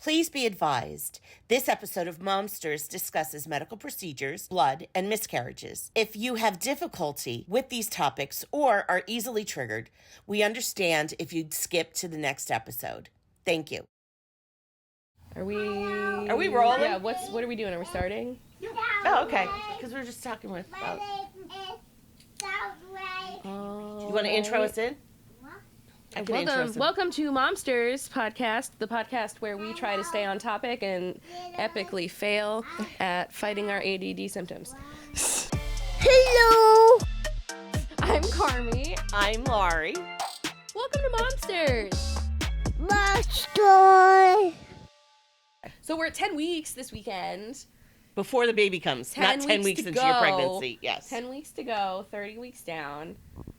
Please be advised, this episode of Momsters discusses medical procedures, blood, and miscarriages. If you have difficulty with these topics or are easily triggered, we understand if you'd skip to the next episode. Thank you. Are we rolling? Yeah, what are we doing? Are we starting? Oh, okay. Because we're just talking with... you want to intro us in? Welcome to Momsters Podcast, the podcast where we try to stay on topic and epically fail at fighting our ADD symptoms. Hello! I'm Carmi. I'm Lauri. Welcome to Momsters. Monster! So we're at 10 weeks this weekend. Before the baby comes. Not 10 weeks into your pregnancy. Yes. 10 weeks to go, 30 weeks down.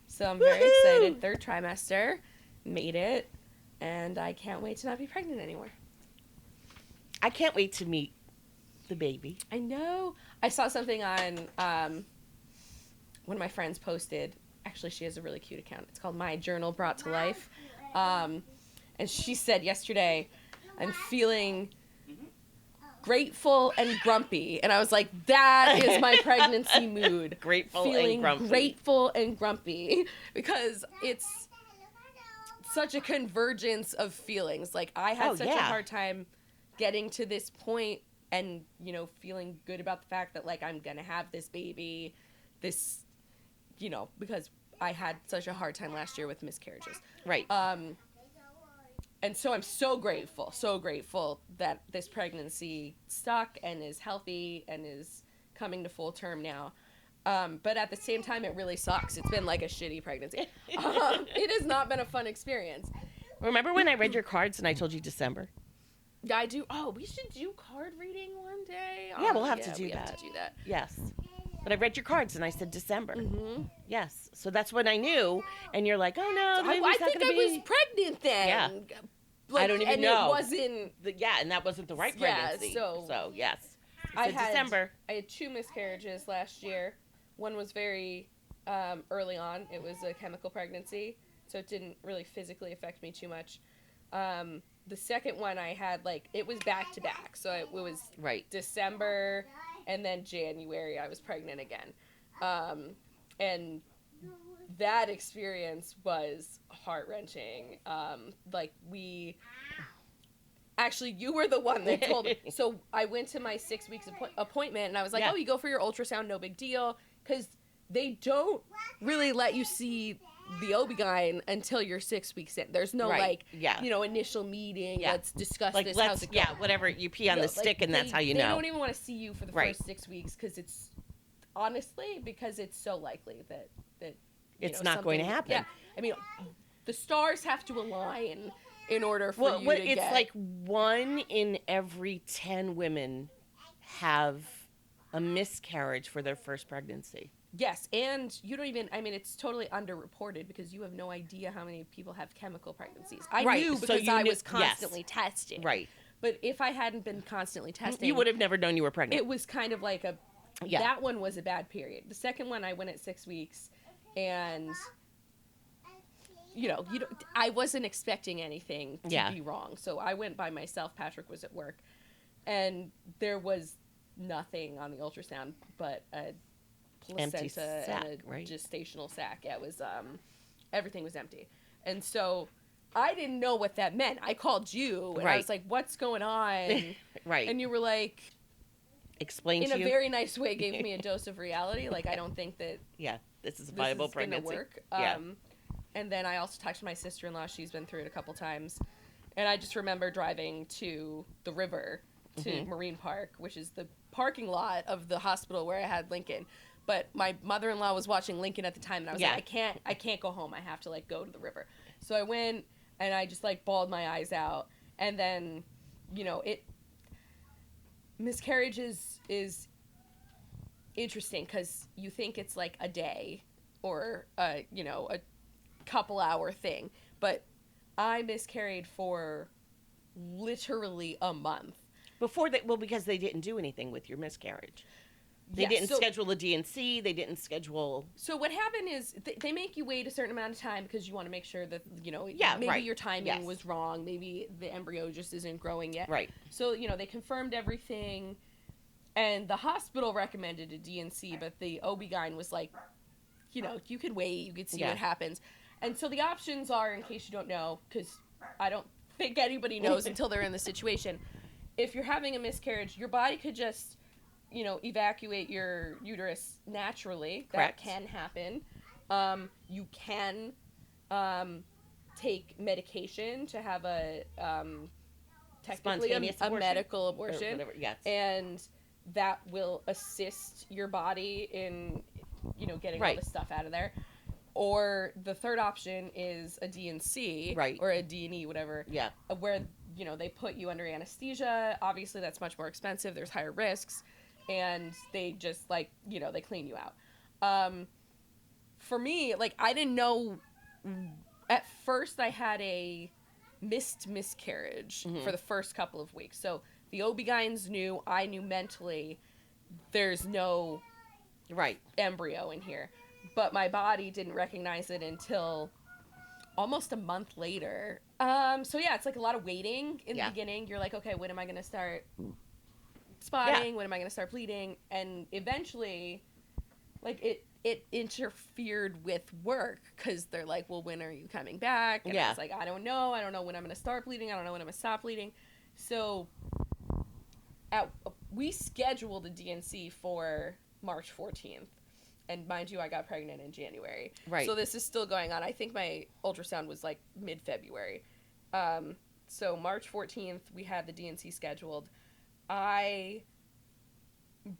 So I'm very excited. Third trimester. Made it. And I can't wait to not be pregnant anymore. I can't wait to meet the baby. I know. I saw something on one of my friends posted. Actually, she has a really cute account. It's called My Journal Brought to Life. And she said yesterday, I'm feeling grateful and grumpy. And I was like, that is my pregnancy mood. Feeling grateful and grumpy. Because it's such a convergence of feelings. Like, I had such a hard time getting to this point and, you know, feeling good about the fact that, like, I'm going to have this baby. This, you know, because I had such a hard time last year with miscarriages. Right. And so I'm so grateful that this pregnancy stuck and is healthy and is coming to full term now. But at the same time, it really sucks. It's been like a shitty pregnancy. It has not been a fun experience. Remember when I read your cards and I told you December? Yeah, I do. Oh, we should do card reading one day. Yeah, we'll have to do we that. Have to do that. Yes. But I read your cards and I said December. Mm-hmm. Yes. So that's when I knew. And you're like, oh no, I think I was pregnant then. Yeah. Like, I don't even and know. It wasn't. And that wasn't the right pregnancy. Yeah, so yes. December. I had 2 miscarriages last year. One was very early on. It was a chemical pregnancy, so it didn't really physically affect me too much. The second one I had, like, it was back to back. So it was December and then January I was pregnant again. And that experience was heart-wrenching. Actually, you were the one that told me. So I went to my 6 weeks appointment, and I was like, oh, you go for your ultrasound, no big deal. Because they don't really let you see the OB-GYN until you're 6 weeks in. There's no, initial meeting. Yeah. Let's discuss this. How's it going? Yeah, whatever. You pee on the stick, and that's how you know. They don't even want to see you for the first 6 weeks because it's so likely that it's not going to happen. Yeah. I mean, the stars have to align in order for you to get... It's like 1 in every 10 women have a miscarriage for their first pregnancy. Yes, and you don't even... I mean, it's totally underreported because you have no idea how many people have chemical pregnancies. I knew because I was constantly testing. Right. But if I hadn't been constantly testing... You would have never known you were pregnant. It was kind of like that one was a bad period. The second one, I went at 6 weeks, and... I wasn't expecting anything to be wrong. So I went by myself. Patrick was at work. And there was nothing on the ultrasound but a placenta and a gestational sac. Yeah, it was, everything was empty. And so I didn't know what that meant. I called you, and I was like, what's going on? Right. And you were like... Explain to you. In a very nice way, gave me a dose of reality. Like, I don't think that... Yeah, this is a viable pregnancy. This is going to work. And then I also talked to my sister-in-law. She's been through it a couple times. And I just remember driving to the river, to Marine Park, which is the parking lot of the hospital where I had Lincoln. But my mother-in-law was watching Lincoln at the time, and I was like, I can't go home. I have to, like, go to the river. So I went, and I just, like, bawled my eyes out. And then, miscarriages is interesting because you think it's, like, a day or, a couple hour thing, but I miscarried for literally a month because they didn't do anything with your miscarriage. They didn't schedule a DNC. They didn't schedule. So what happened is they make you wait a certain amount of time because you want to make sure that, maybe your timing was wrong. Maybe the embryo just isn't growing yet. Right. So, they confirmed everything, and the hospital recommended a DNC, but the OB-GYN was like, you could wait, you could see what happens. And so the options are, in case you don't know, because I don't think anybody knows until they're in the situation, if you're having a miscarriage, your body could just, evacuate your uterus naturally. Correct. That can happen. You can take medication to have a technically a medical abortion. Whatever, yes. And that will assist your body in, getting all this stuff out of there. Or the third option is a DNC, right, or a D&E, whatever. Yeah. Where, they put you under anesthesia. Obviously, that's much more expensive. There's higher risks. And they just, they clean you out. For me, I didn't know. At first, I had a miscarriage for the first couple of weeks. So the OB-GYNs knew, I knew mentally, there's no embryo in here. But my body didn't recognize it until almost a month later. So yeah, it's a lot of waiting in the beginning. You're like, okay, when am I going to start spotting? When am I going to start bleeding? And eventually, it interfered with work because they're like, well, when are you coming back? And I was like, I don't know. I don't know when I'm going to start bleeding. I don't know when I'm going to stop bleeding. So we scheduled a DNC for March 14th. And mind you, I got pregnant in January. Right. So this is still going on. I think my ultrasound was mid-February. So March 14th, we had the DNC scheduled. I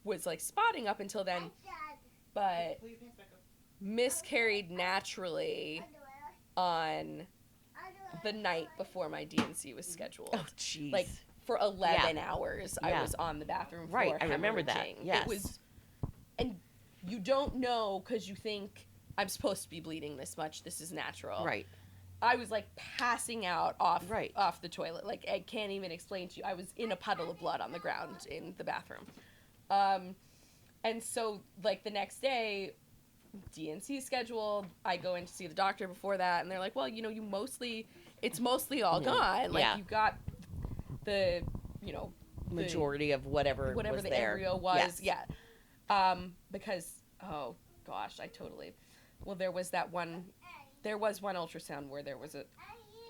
was spotting up until then, but miscarried naturally on the night before my DNC was scheduled. Oh, jeez. For 11 hours, I was on the bathroom floor. Right, I remember that. Yes. It was, and you don't know because you think, I'm supposed to be bleeding this much. This is natural. Right. I was passing out off the toilet. I can't even explain to you. I was in a puddle of blood on the ground in the bathroom. And so the next day, DNC scheduled. I go in to see the doctor before that, and they're like, well, it's mostly all gone. You got the, majority of whatever was the there. Embryo was. Yes. Yeah. Because, oh gosh, there was one ultrasound where there was a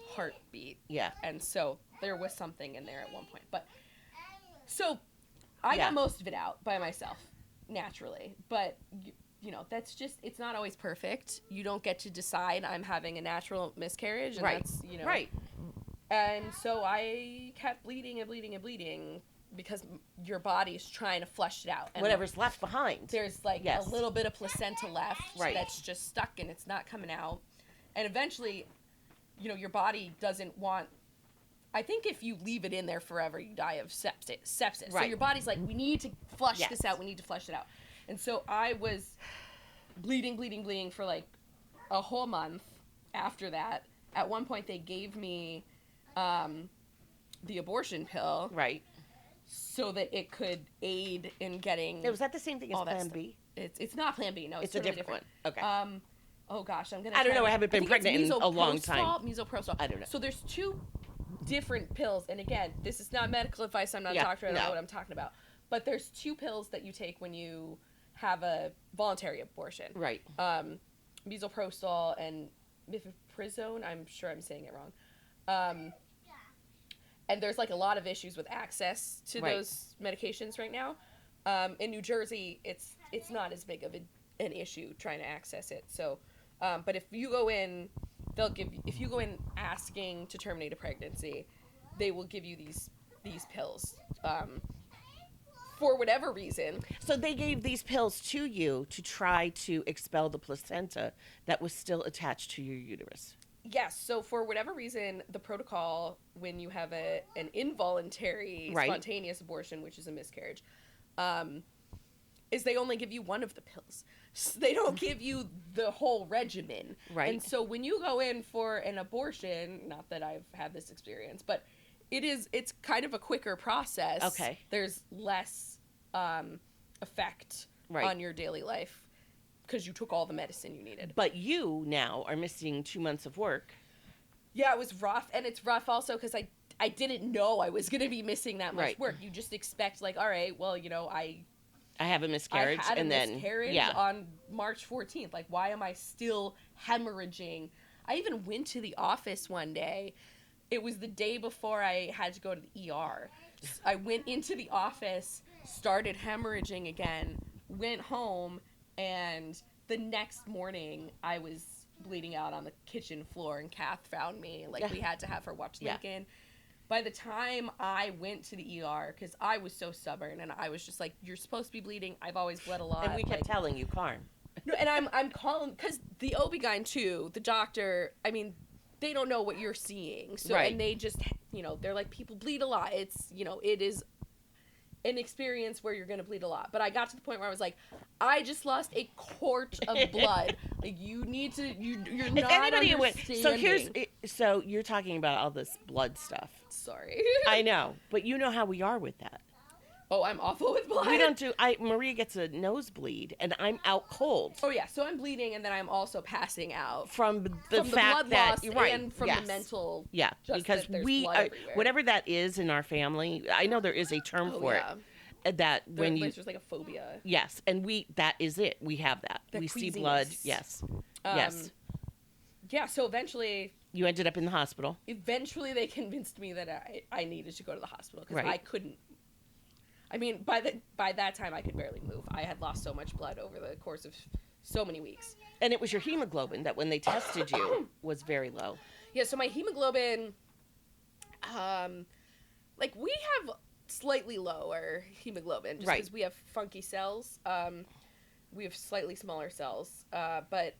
heartbeat. Yeah. And so there was something in there at one point. But, so I got most of it out by myself, naturally. But, that's just, it's not always perfect. You don't get to decide I'm having a natural miscarriage. And that's, Right. And so I kept bleeding and bleeding and bleeding because your body's trying to flush it out. And whatever's left behind. There's a little bit of placenta left that's just stuck and it's not coming out. And eventually, your body doesn't want... I think if you leave it in there forever, you die of sepsis. Right. So your body's like, we need to flush this out. We need to flush it out. And so I was bleeding for a whole month after that. At one point, they gave me the abortion pill. Right. So that it could aid in getting... Was that the same thing as Plan B? It's not Plan B. No, it's a totally different one. Okay. Oh gosh, I'm gonna. I don't know. I haven't been pregnant in a long time. Misoprostol. I don't know. So there's two different pills, and again, this is not medical advice. I'm not a doctor. I don't know what I'm talking about. But there's two pills that you take when you have a voluntary abortion. Right. Misoprostol and mifepristone. I'm sure I'm saying it wrong. And there's a lot of issues with access to those medications right now. In New Jersey, it's not as big of an issue trying to access it. So, but if you go in, if you go in asking to terminate a pregnancy, they will give you these pills. For whatever reason. So they gave these pills to you to try to expel the placenta that was still attached to your uterus. Yes. So for whatever reason, the protocol when you have an involuntary spontaneous abortion, which is a miscarriage, is they only give you one of the pills. So they don't give you the whole regimen. Right. And so when you go in for an abortion, not that I've had this experience, but it's kind of a quicker process. Okay. There's less effect on your daily life because you took all the medicine you needed. But you now are missing 2 months of work. Yeah, it was rough, and it's rough also because I didn't know I was going to be missing that much work. You just expect, like, all right, well, you know, I have a miscarriage, I had and a miscarriage on March 14th. Like, why am I still hemorrhaging? I even went to the office one day. It was the day before I had to go to the ER. I went into the office, started hemorrhaging again, went home, and the next morning I was bleeding out on the kitchen floor, and Kath found me. Like, we had to have her watch Lincoln. By the time I went to the ER, because I was so stubborn, and I was just like, you're supposed to be bleeding. I've always bled a lot. And we kept telling you, Carm. No, and I'm calling, because the OB-GYN too, the doctor, I mean, they don't know what you're seeing. So, and they just, you know, they're like, people bleed a lot. It's, you know, it is an experience where you're going to bleed a lot. But I got to the point where I was like, I just lost a quart of blood. Like, you need to, you're not understanding. So you're talking about all this blood stuff. Sorry. I know, but you know how we are with that. Oh, I'm awful with blood. We don't do, Maria gets a nosebleed, and I'm out cold. Oh, yeah, so I'm bleeding, and then I'm also passing out. From the fact blood that, loss and from the mental. Yeah, because we, whatever that is in our family, I know there is a term for it. That when there's just like a phobia. Yes, and that is it. We have that. We see blood. Yes. Yes. Yeah, so eventually... You ended up in the hospital. Eventually they convinced me that I needed to go to the hospital because I couldn't... I mean, by that time, I could barely move. I had lost so much blood over the course of so many weeks. And it was your hemoglobin that when they tested you was very low. Yeah, so my hemoglobin, like, we have slightly lower hemoglobin just because we have funky cells. We have slightly smaller cells, but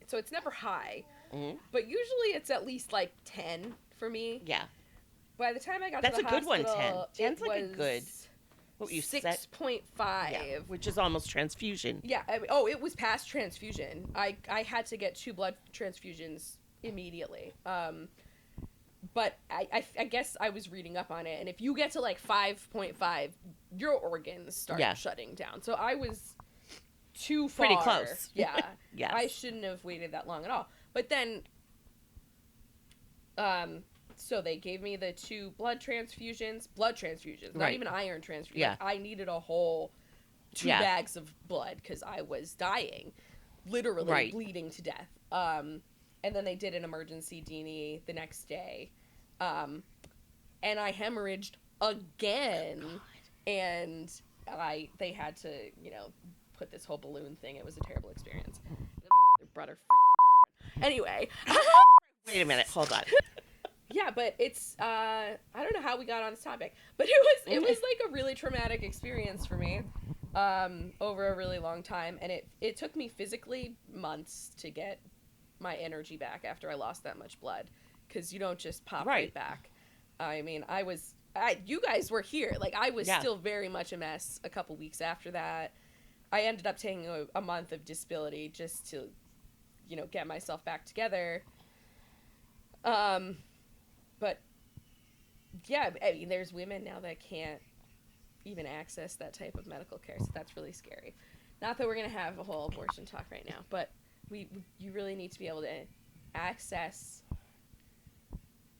so it's never high. Mm-hmm. But usually it's at least, like, 10 for me. Yeah. By the time I got to the hospital, that's a good one, 10. 10's like a good... What you 6.5. Yeah, which is almost transfusion. Yeah. It was past transfusion. I had to get 2 blood transfusions immediately. But I guess I was reading up on it, and if you get to, like, 5.5, your organs start shutting down. So I was too far. Pretty close. Yeah. Yes. I shouldn't have waited that long at all. But then... So they gave me the 2 blood transfusions, not even iron transfusions. Yeah. Like, I needed a whole 2 bags of blood because I was dying, literally bleeding to death. And then they did an emergency D&E the next day. And I hemorrhaged again. God. And they had to, you know, put this whole balloon thing. It was a terrible experience. Brother Anyway. Wait a minute. Hold on. Yeah, but it's I don't know how we got on this topic, but it was like a really traumatic experience for me over a really long time, and it took me physically months to get my energy back after I lost that much blood, because you don't just pop right back. I mean, you guys were here. Like, I was still very much a mess a couple weeks after that. I ended up taking a month of disability just to, you know, get myself back together. But, yeah, I mean, there's women now that can't even access that type of medical care, so that's really scary. Not that we're going to have a whole abortion talk right now, but you really need to be able to access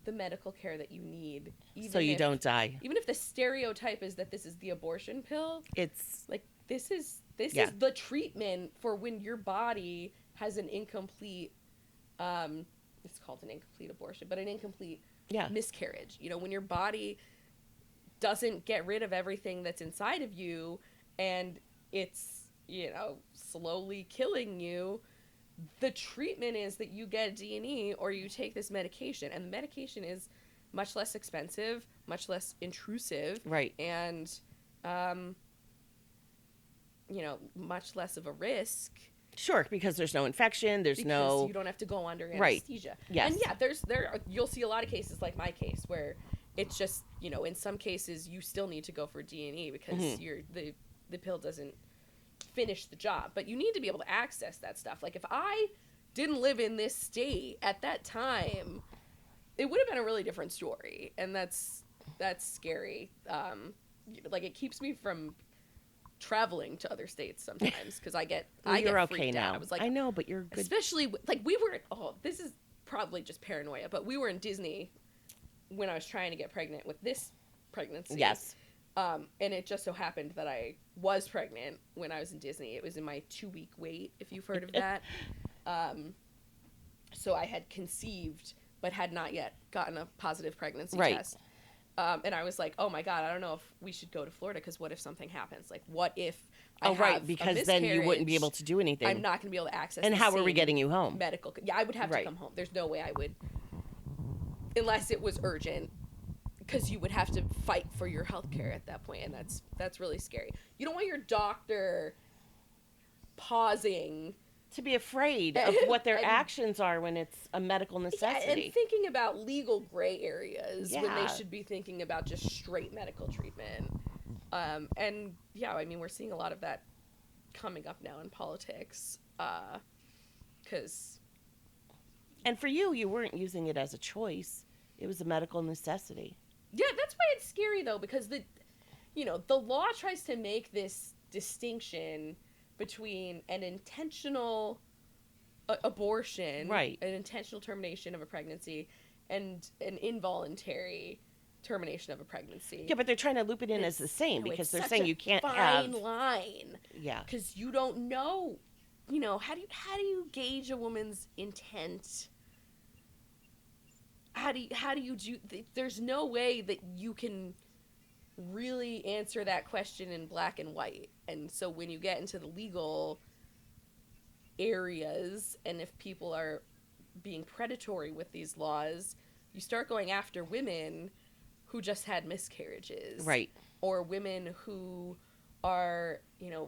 the medical care that you need. Even so you don't die. Even if the stereotype is that this is the abortion pill, it's... like, this is the treatment for when your body has an incomplete, it's called an incomplete abortion, but an incomplete... miscarriage. You know, when your body doesn't get rid of everything that's inside of you and it's, you know, slowly killing you, the treatment is that you get a D&E or you take this medication, and the medication is much less expensive, much less intrusive, and you know, much less of a risk. Sure, because there's no infection, you don't have to go under anesthesia. Yes. And you'll see a lot of cases like my case where it's just, you know, in some cases you still need to go for D&E because the pill doesn't finish the job. But you need to be able to access that stuff. Like, if I didn't live in this state at that time, it would have been a really different story. And that's scary. Like, it keeps me from traveling to other states sometimes because I get you're freaked okay now. out. I was like, I know, but you're good. Especially like we were. Oh, this is probably just paranoia, but we were in Disney when I was trying to get pregnant with this pregnancy. Yes. And it just so happened that I was pregnant when I was in Disney. It was in my 2-week wait, if you've heard of that. So I had conceived, but had not yet gotten a positive pregnancy test. And I was like, oh my God, I don't know if we should go to Florida because what if something happens? Like, what if I have because then you wouldn't be able to do anything. I'm not going to be able to access And how are we getting you home? Medical. Yeah, I would have to come home. There's no way I would, unless it was urgent, because you would have to fight for your health care at that point, and that's really scary. You don't want your doctor pausing to be afraid of what their actions are when it's a medical necessity. Yeah, and thinking about legal gray areas when they should be thinking about just straight medical treatment. And yeah, I mean, we're seeing a lot of that coming up now in politics. And for you weren't using it as a choice. It was a medical necessity. Yeah, that's why it's scary though, because the law tries to make this distinction between an intentional abortion, an intentional termination of a pregnancy, and an involuntary termination of a pregnancy. Yeah, but they're trying to loop it in as the same because they're saying you can't have fine line. Yeah, because you don't know. How do you gauge a woman's intent? How do you do? There's no way that you can really answer that question in black and white. And so when you get into the legal areas, and if people are being predatory with these laws, you start going after women who just had miscarriages. Right. Or women who are,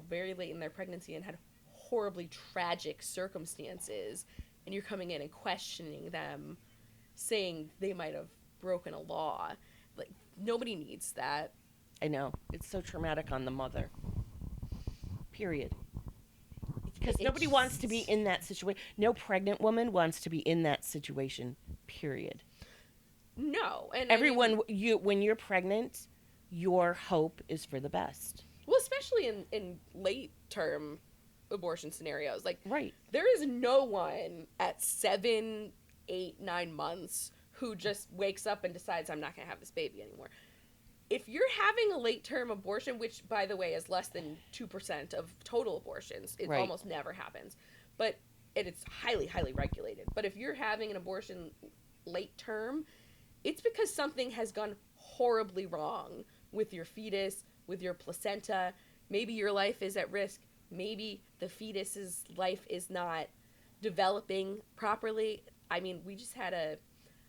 very late in their pregnancy and had horribly tragic circumstances, and you're coming in and questioning them, saying they might have broken a law. Like, nobody needs that. I know. It's so traumatic on the mother. Period. Because nobody wants to be in that situation. No pregnant woman wants to be in that situation. Period. No. And everyone, when you're pregnant, your hope is for the best. Well, especially in late term abortion scenarios. Like, there is no one at 7, 8, 9 months who just wakes up and decides, I'm not going to have this baby anymore. If you're having a late-term abortion, which, by the way, is less than 2% of total abortions, it almost never happens, but it's highly, highly regulated. But if you're having an abortion late-term, it's because something has gone horribly wrong with your fetus, with your placenta. Maybe your life is at risk. Maybe the fetus's life is not developing properly. I mean, we just had I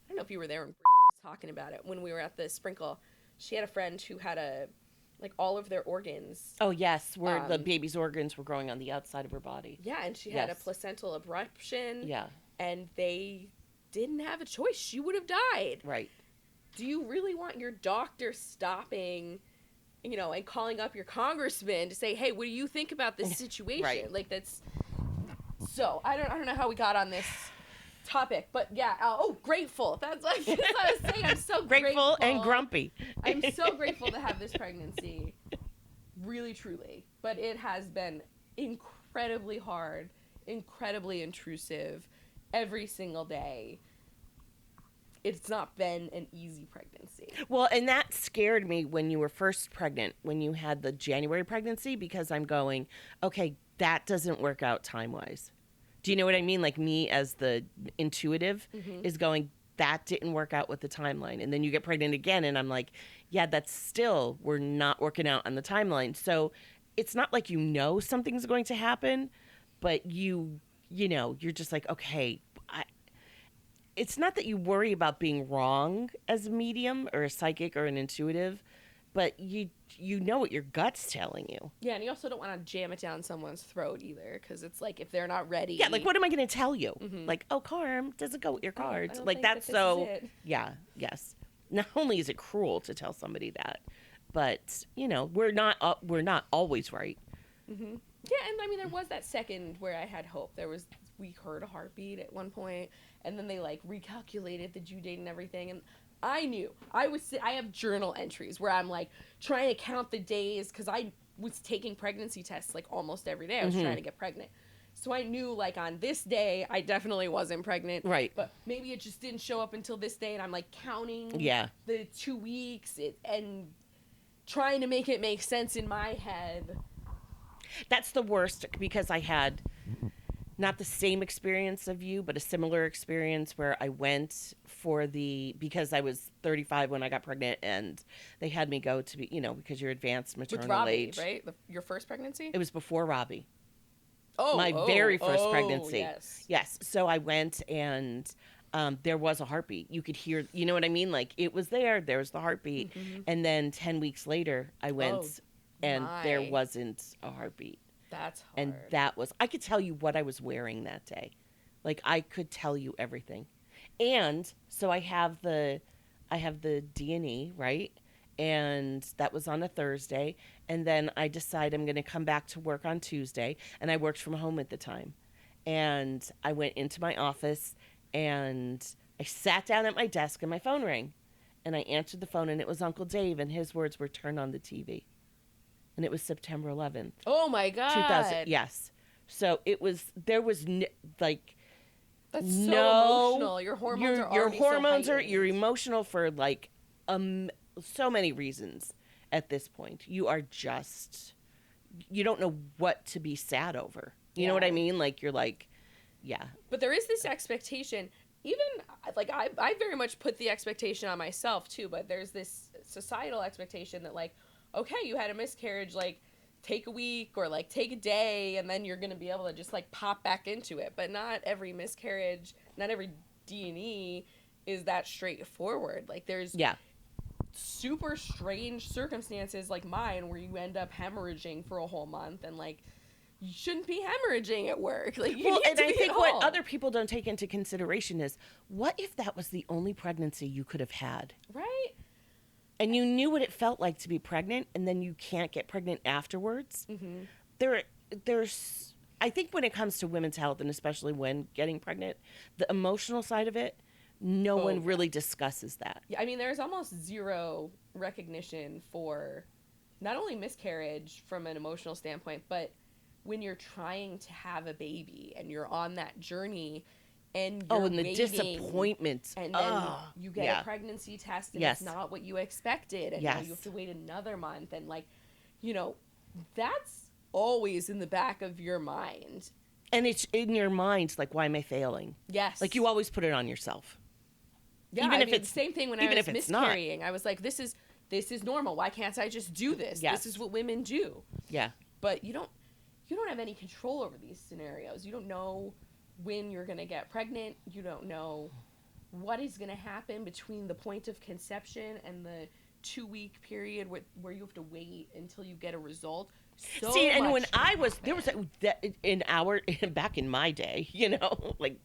don't know if you were there when was talking about it, when we were at the Sprinkle. She had a friend who had all of their organs. Oh, yes, where the baby's organs were growing on the outside of her body. Yeah, and she had a placental abruption. Yeah. And they didn't have a choice. She would have died. Right. Do you really want your doctor stopping, and calling up your congressman to say, hey, what do you think about this situation? Right. Like, that's... So, I don't know how we got on this topic, but yeah, grateful. That's what I was saying. I'm so grateful and grumpy. I'm so grateful to have this pregnancy, really, truly. But it has been incredibly hard, incredibly intrusive, every single day. It's not been an easy pregnancy. Well, and that scared me when you were first pregnant, when you had the January pregnancy, because I'm going, okay, that doesn't work out time-wise. Do you know what I mean? Like, me as the intuitive is going, that didn't work out with the timeline. And then you get pregnant again, and I'm like, yeah, that's still, we're not working out on the timeline. So it's not like something's going to happen, but you're just like, okay, it's not that you worry about being wrong as a medium or a psychic or an intuitive, but you know what your gut's telling you. Yeah, and you also don't want to jam it down someone's throat either, because it's like, if they're not ready. Yeah, like, what am I going to tell you? Like, oh, Carm, doesn't go with your cards. Like, that's so. Yeah, yes. Not only is it cruel to tell somebody that, but we're not always right. Yeah, and I mean, there was that second where I had hope. We heard a heartbeat at one point, and then they recalculated the due date and everything, and I knew. I have journal entries where I'm trying to count the days, because I was taking pregnancy tests like almost every day. I was trying to get pregnant. So I knew like on this day, I definitely wasn't pregnant. Right. But maybe it just didn't show up until this day. And I'm like counting the 2 weeks and trying to make it make sense in my head. That's the worst, because I had not the same experience of you, but a similar experience where I went for because I was 35 when I got pregnant, and they had me go to be, because you're advanced maternal With Robbie, age. right? Your first pregnancy? It was before Robbie. My very first pregnancy. Yes. Yes. So I went, and there was a heartbeat. You could hear, you know what I mean? Like, it was there. There was the heartbeat. Mm-hmm. And then 10 weeks later, I went, and there wasn't a heartbeat. That's hard. And I could tell you what I was wearing that day. Like, I could tell you everything. And so I have the D&E, right? And that was on a Thursday. And then I decide I'm going to come back to work on Tuesday. And I worked from home at the time. And I went into my office, and I sat down at my desk, and my phone rang. And I answered the phone, and it was Uncle Dave, and his words were, "Turn on the TV." And it was September 11th. Oh my God. 2000. Yes. So there was like, that's so emotional. Your hormones are already so heightened. You're emotional for like so many reasons at this point. You are just, you don't know what to be sad over. You know what I mean? Like, you're like, yeah. But there is this expectation, even like I very much put the expectation on myself too, but there's this societal expectation that like, okay, you had a miscarriage, like take a week or like take a day, and then you're going to be able to just like pop back into it. But not every miscarriage, not every D&E is that straightforward. Like there's super strange circumstances like mine where you end up hemorrhaging for a whole month, and like you shouldn't be hemorrhaging at work. Like, you need to I be think at what home. other people don't take into consideration is, what if that was the only pregnancy you could have had? Right? And you knew what it felt like to be pregnant, and then you can't get pregnant afterwards. Mm-hmm. There's, I think when it comes to women's health, and especially when getting pregnant, the emotional side of it, no one really discusses that. Yeah, I mean, there's almost zero recognition for not only miscarriage from an emotional standpoint, but when you're trying to have a baby and you're on that journey and you're and the waiting, disappointment. And then you get a pregnancy test and it's not what you expected. And now you have to wait another month. And like, that's always in the back of your mind. And it's in your mind, like, why am I failing? Yes. Like, you always put it on yourself. Yeah, even if it's the same thing when I was miscarrying. I was like, this is normal. Why can't I just do this? Yes. This is what women do. Yeah. But you don't have any control over these scenarios. You don't know when you're going to get pregnant. You don't know what is going to happen between the point of conception and the 2-week period where you have to wait until you get a result. See, and when I was, there was back in my day, like,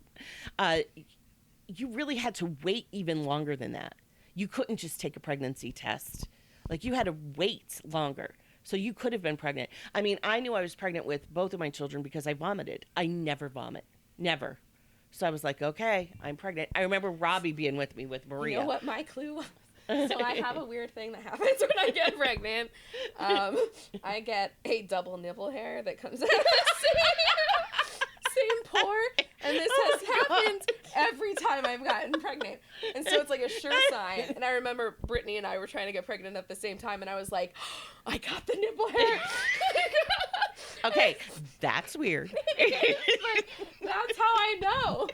you really had to wait even longer than that. You couldn't just take a pregnancy test. Like, you had to wait longer. So you could have been pregnant. I mean, I knew I was pregnant with both of my children because I vomited. I never vomit. Never. So I was like, okay, I'm pregnant. I remember Robbie being with me with Maria. You know what my clue was? So I have a weird thing that happens when I get pregnant. I get a double nipple hair that comes out of the same pore. And this has happened every time I've gotten pregnant. And so it's like a sure sign. And I remember Brittany and I were trying to get pregnant at the same time. And I was like, oh, I got the nipple hair. Okay, that's weird. But that's how I know.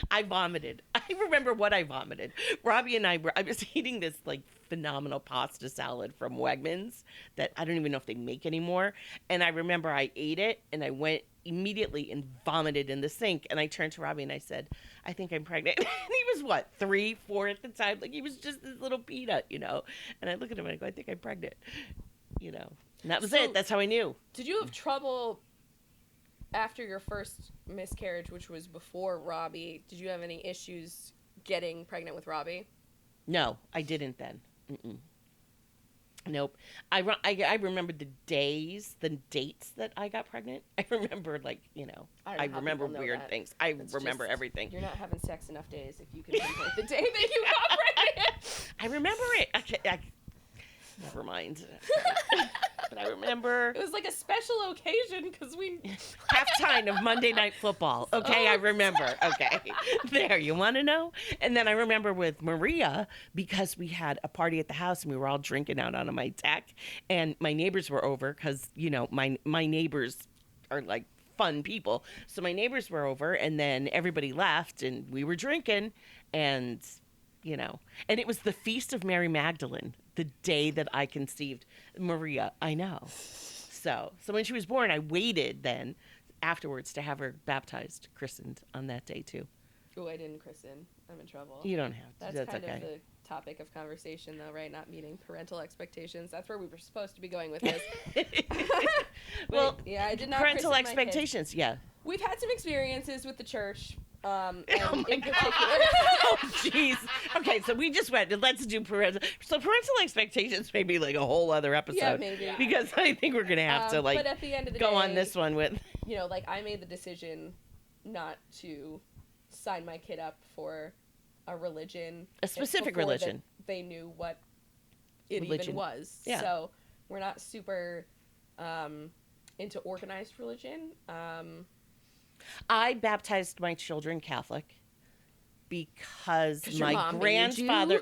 I vomited. I remember what I vomited. Robbie and I was eating this like phenomenal pasta salad from Wegmans that I don't even know if they make anymore. And I remember I ate it and I went immediately and vomited in the sink. And I turned to Robbie and I said, I think I'm pregnant. And he was 3, 4 at the time. Like, he was just this little peanut, And I look at him and I go, I think I'm pregnant, And that was it. That's how I knew. Did you have trouble after your first miscarriage, which was before Robbie? Did you have any issues getting pregnant with Robbie? No, I didn't then. Mm-mm. Nope. I remember the dates that I got pregnant. I remember, I remember weird things. I remember everything. You're not having sex enough days if you can pinpoint the day that you got pregnant. I remember it. I never mind. But I remember It was like a special occasion because we halftime of Monday Night Football. Okay, I remember. Okay, there, you want to know? And then I remember with Maria, because we had a party at the house and we were all drinking out on my deck, and my neighbors were over because, you know, my neighbors are like fun people. So my neighbors were over, and then everybody left, and we were drinking, and, you know, and it was the Feast of Mary Magdalene, the day that I conceived Maria. I know. So when she was born, I waited then afterwards to have her baptized, christened on that day too. Oh, I didn't christen. I'm in trouble. You don't have to. That's kind okay. of the topic of conversation, though, right? Not meeting parental expectations. That's where we were supposed to be going with this. Well, yeah, I did not. Parental expectations, yeah. We've had some experiences with the church. Oh my God. Oh, jeez. Okay, so we just went, let's do parental. So parental expectations may be like a whole other episode. Yeah, maybe. Because I think we're going to have to, like, but at the end of the go day, on this one with. You know, like, I made the decision not to sign my kid up for a religion. A specific religion. They knew what it religion. even was. Yeah. So we're not super into organized religion. I baptized my children Catholic because my grandfather,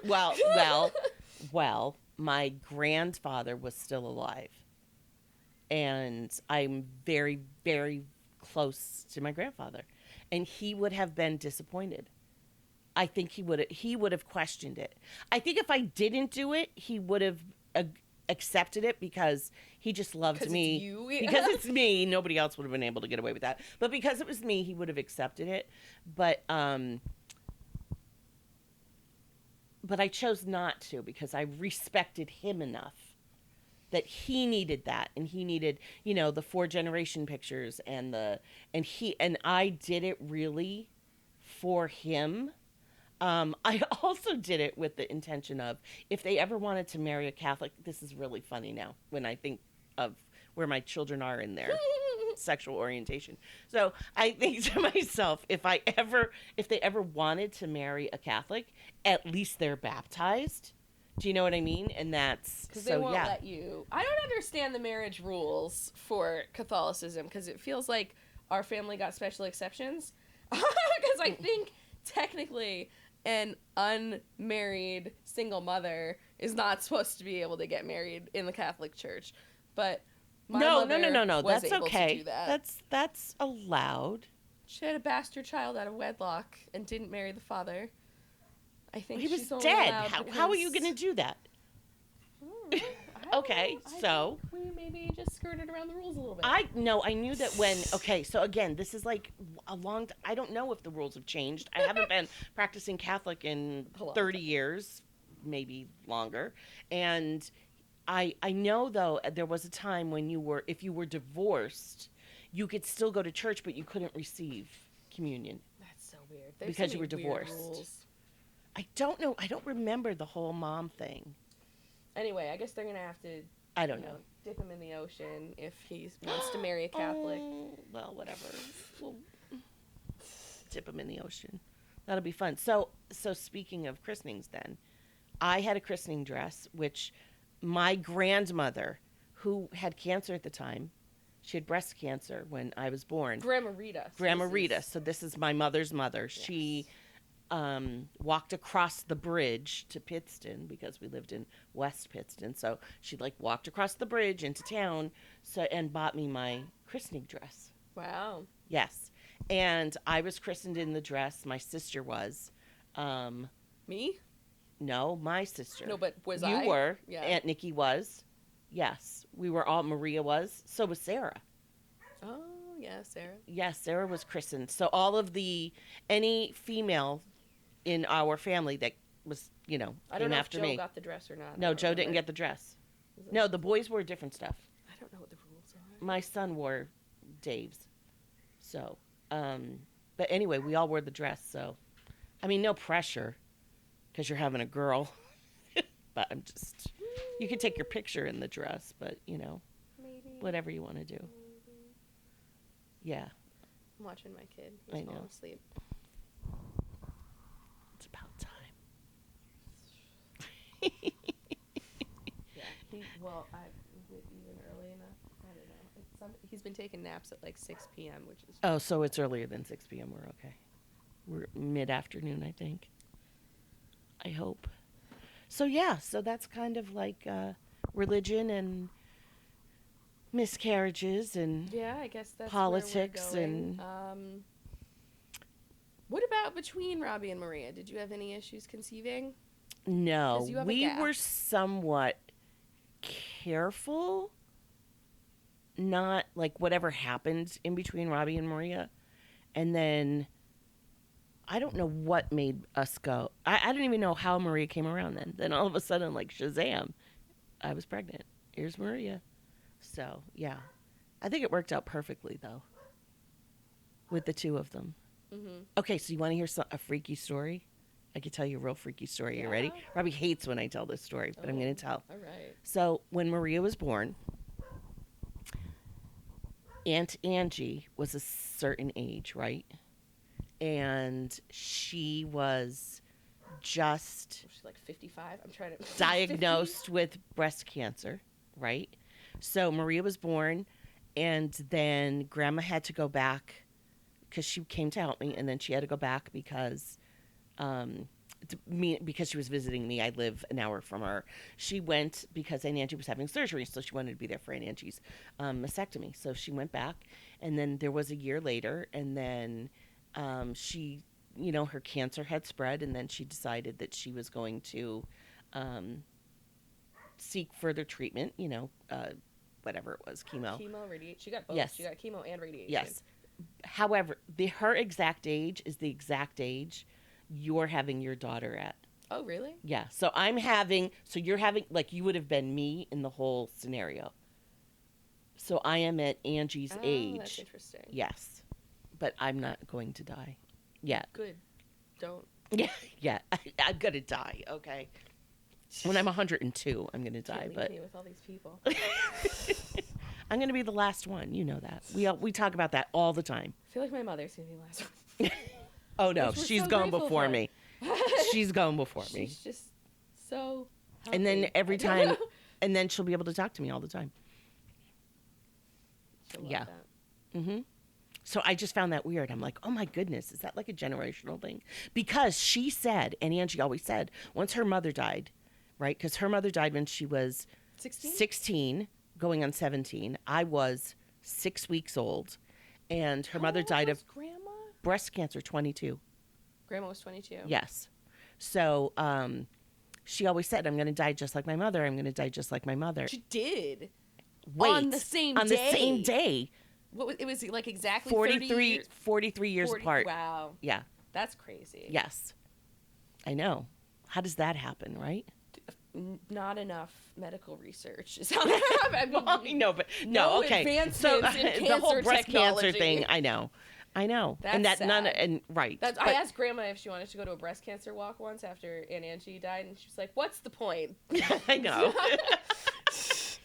well, my grandfather was still alive. And I'm very, very close to my grandfather. And he would have been disappointed. I think he would have questioned it. I think if I didn't do it, he would have accepted it because he just loved me. It's you. Because it's me. Nobody else would have been able to get away with that. But because it was me, he would have accepted it. But I chose not to because I respected him enough that he needed that, and he needed, you know, the 4-generation pictures and I did it really for him. I also did it with the intention of, if they ever wanted to marry a Catholic, this is really funny now when I think of where my children are in their sexual orientation. So I think to myself, if they ever wanted to marry a Catholic, at least they're baptized. Do you know what I mean? And that's because they won't let you. I don't understand the marriage rules for Catholicism because it feels like our family got special exceptions. Because I think technically an unmarried single mother is not supposed to be able to get married in the Catholic Church, but my mother was that's able okay. to do that. That's allowed. She had a bastard child out of wedlock and didn't marry the father. I think he was she's only dead. allowed How are you going to do that? Okay, so we maybe just skirted around the rules a little bit. I knew that when, okay, so again, this is like a long, I don't know if the rules have changed. I haven't been practicing Catholic in 30 years, maybe longer. And I know, though, there was a time when if you were divorced, you could still go to church, but you couldn't receive communion. That's so weird. Because you were divorced. I don't know. I don't remember the whole mom thing. Anyway, I guess they're going to have to, I don't know. Dip him in the ocean if he wants to marry a Catholic. Well, whatever. We'll dip him in the ocean. That'll be fun. So speaking of christenings then, I had a christening dress, which my grandmother, who had cancer at the time, she had breast cancer when I was born. Grandma Rita. So this is my mother's mother. Yes. She walked across the bridge to Pittston because we lived in West Pittston. So she walked across the bridge into town and bought me my christening dress. Wow. Yes. And I was christened in the dress. My sister was. Me? No, my sister. No, but was I? You were. Yeah. Aunt Nikki was. Yes. We were all. Maria was. So was Sarah. Oh, yeah, Sarah. Yes, Sarah was christened. So all of any female in our family that was, I don't know if Joe got the dress or not. No, Joe didn't get the dress. No, the boys wore different stuff. I don't know what the rules are. My son wore Dave's. So, but anyway, we all wore the dress. So, I mean, no pressure because you're having a girl. But I'm just, you can take your picture in the dress, but, Maybe. Whatever you want to do. Maybe. Yeah. I'm watching my kid. He's falling asleep. It's about time. Yeah. Even earlier. He's been taking naps at like 6 p.m., which is... Oh, so it's earlier than 6 p.m. We're okay. We're mid-afternoon, I think. I hope. So, yeah. So that's kind of like religion and miscarriages and yeah, I guess that's politics where we're and... going. What about between Robbie and Maria? Did you have any issues conceiving? No. You have We a gap. were somewhat careful. Not like whatever happened in between Robbie and Maria. And then I don't know what made us go. I don't even know how Maria came around then. Then all of a sudden, like Shazam, I was pregnant. Here's Maria. So, yeah. I think it worked out perfectly, though, with the two of them. Mm-hmm. Okay, so you want to hear a freaky story? I could tell you a real freaky story. You ready? Robbie hates when I tell this story, but I'm going to tell. All right. So when Maria was born, Aunt Angie was a certain age, right? And she was just... She's like 55. I'm trying to... diagnosed with breast cancer, right? So Maria was born, and then Grandma had to go back because she came to help me, and then she had to go back because she was visiting me. I live an hour from her. She went because Aunt Angie was having surgery, so she wanted to be there for Aunt Angie's mastectomy. So she went back, and then there was a year later, and then she, her cancer had spread, and then she decided that she was going to seek further treatment, whatever it was, chemo. Chemo, radiation. She got both. Yes. She got chemo and radiation. Yes. However, her exact age is the exact age you're having your daughter at. Oh, really? Yeah. So you're having, like, you would have been me in the whole scenario. So I am at Angie's age. That's interesting. Yes. But I'm not going to die yet. Good. Don't. Yeah. I'm going to die, okay? When I'm 102, I'm going to die. Can't leave me with all these people. I'm going to be the last one. You know that. We talk about that all the time. I feel like my mother's going to be the last one. Oh, no. She's gone before me. She's gone before me. She's just so healthy. And then every time, and then she'll be able to talk to me all the time. She'll love Yeah. that. Mm-hmm. So I just found that weird. I'm like, oh my goodness, is that like a generational thing? Because she said, and Angie always said, once her mother died, right? Because her mother died when she was 16, going on 17. I was 6 weeks old. And her mother died of Grandma? breast cancer, 22. Grandma was 22. Yes. So she always said, I'm going to die just like my mother. I'm going to die just like my mother. She did. Wait. On the same On day. the same day. It was like exactly 43 years apart. Wow. Yeah. That's crazy. Yes. I know. How does that happen, right? Not enough medical research is how that happened. I know, but no, okay. Advancements So in cancer the whole breast technology. cancer thing, I know. That's and that sad. Right. I asked Grandma if she wanted to go to a breast cancer walk once after Aunt Angie died, and she was like, "What's the point?" I know.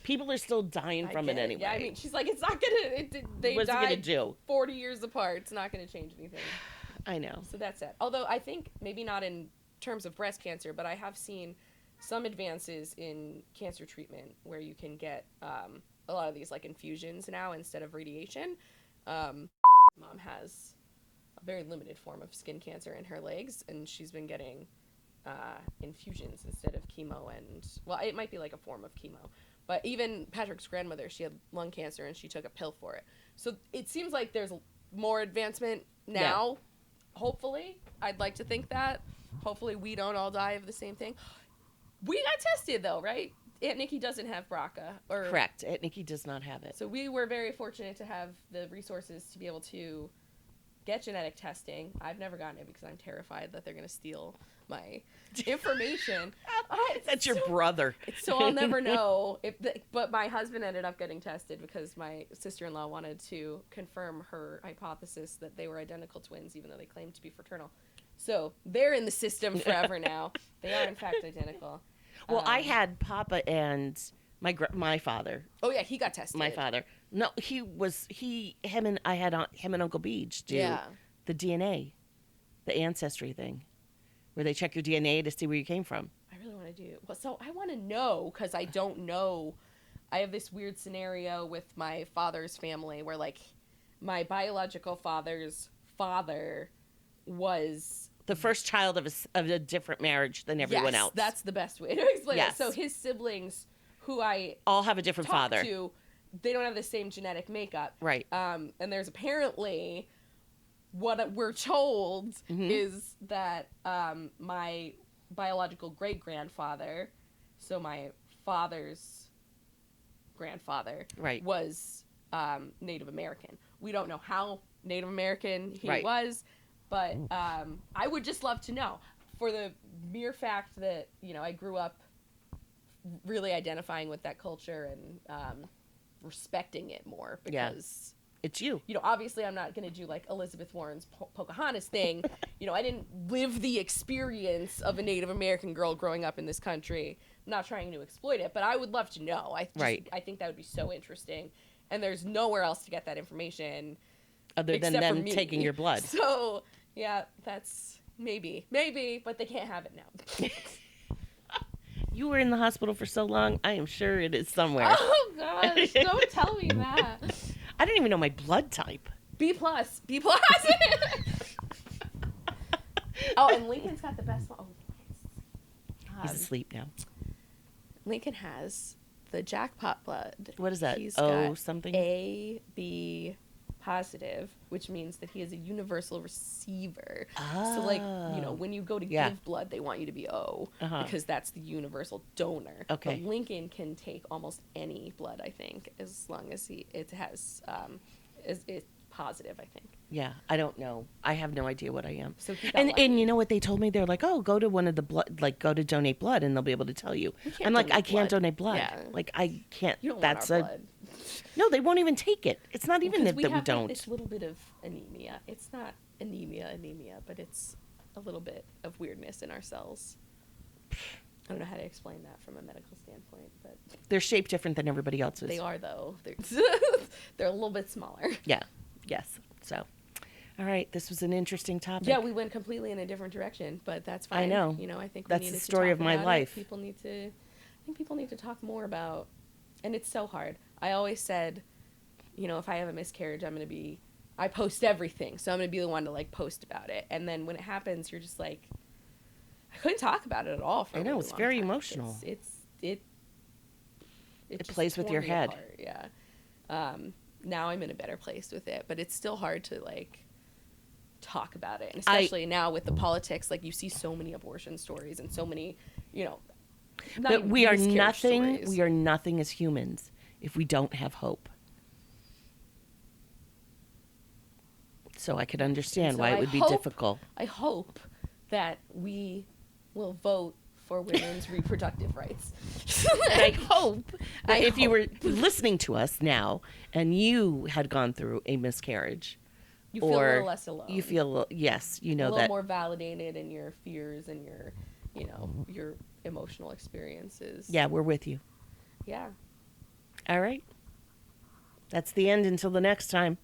People are still dying from it anyway. Yeah, I mean, she's like, it's not gonna. They What's it died gonna do? 40 years apart. It's not gonna change anything. I know. So that's it. Although I think maybe not in terms of breast cancer, but I have seen some advances in cancer treatment where you can get a lot of these like infusions now instead of radiation. Mom has a very limited form of skin cancer in her legs, and she's been getting infusions instead of chemo. And well, it might be like a form of chemo. But even Patrick's grandmother, she had lung cancer and she took a pill for it. So it seems like there's more advancement now. Yeah. Hopefully. I'd like to think that. Hopefully we don't all die of the same thing. We got tested though, right? Aunt Nikki doesn't have BRCA. Correct. Aunt Nikki does not have it. So we were very fortunate to have the resources to be able to get genetic testing. I've never gotten it because I'm terrified that they're going to steal my information. That's your brother. So I'll never know. But my husband ended up getting tested because my sister-in-law wanted to confirm her hypothesis that they were identical twins, even though they claimed to be fraternal. So they're in the system forever now. They are, in fact, identical. Well, I had Papa and my father. Oh, yeah, he got tested. My father. No, him and Uncle Beach do the DNA, the ancestry thing, where they check your DNA to see where you came from. I really want to do. Well, so I want to know because I don't know I have this weird scenario with my father's family where, like, my biological father's father was the first child of a different marriage than everyone else. That's the best way to explain it. So his siblings, who I all have a different father. They don't have the same genetic makeup. Right. And there's apparently, what we're told is that my biological great-grandfather, so my father's grandfather, was Native American. We don't know how Native American he was, but I would just love to know, for the mere fact that, you know, I grew up really identifying with that culture and respecting it more, because it's you. You know, obviously I'm not going to do like Elizabeth Warren's Pocahontas thing. You know, I didn't live the experience of a Native American girl growing up in this country. I'm not trying to exploit it, but I would love to know. I think that would be so interesting. And there's nowhere else to get that information other than them taking your blood. So, yeah, that's maybe, but they can't have it now. You were in the hospital for so long, I am sure it is somewhere. Oh, gosh, don't tell me that. I didn't even know my blood type. B+. Oh, and Lincoln's got the best one. Oh, he's asleep now. Lincoln has the jackpot blood. What is that? He's got something? AB positive, which means that he is a universal receiver. So, like, you know, when you go to give blood, they want you to be O, because that's the universal donor. Okay. But Lincoln can take almost any blood, I think, as long as it has it's positive, I think. Yeah, I don't know. I have no idea what I am. So and you know what they told me? They're like, oh, go to one of the blood, like go to donate blood, and they'll be able to tell you. I'm like, I can't donate blood. Yeah. Like I can't. You don't want our blood. No, they won't even take it. It's not even that we don't. Like, this little bit of anemia. It's not anemia, but it's a little bit of weirdness in our cells. I don't know how to explain that from a medical standpoint, but they're shaped different than everybody else's. They are, though. They're a little bit smaller. Yeah. Yes. So, all right. This was an interesting topic. Yeah, we went completely in a different direction, but that's fine. I know. You know, I think that's the story of my life. I think people need to talk more about, and it's so hard. I always said, you know, if I have a miscarriage, I post everything, so I'm going to be the one to, like, post about it. And then when it happens, you're just like, I couldn't talk about it at all for a really it's long very time. Emotional. It plays with your head. Apart. Yeah. Now I'm in a better place with it, but it's still hard to, like, talk about it. And especially now with the politics, like, you see so many abortion stories and so many, you know, but we are nothing. Stories. We are nothing as humans if we don't have hope. So I could understand why it would be difficult. I hope that we will vote for women's reproductive rights. And I hope that if you were listening to us now and you had gone through a miscarriage, you feel a little less alone. You feel, yes, you know, a little more validated in your fears and your, you know, your emotional experiences. Yeah, we're with you. Yeah. All right. That's the end until the next time.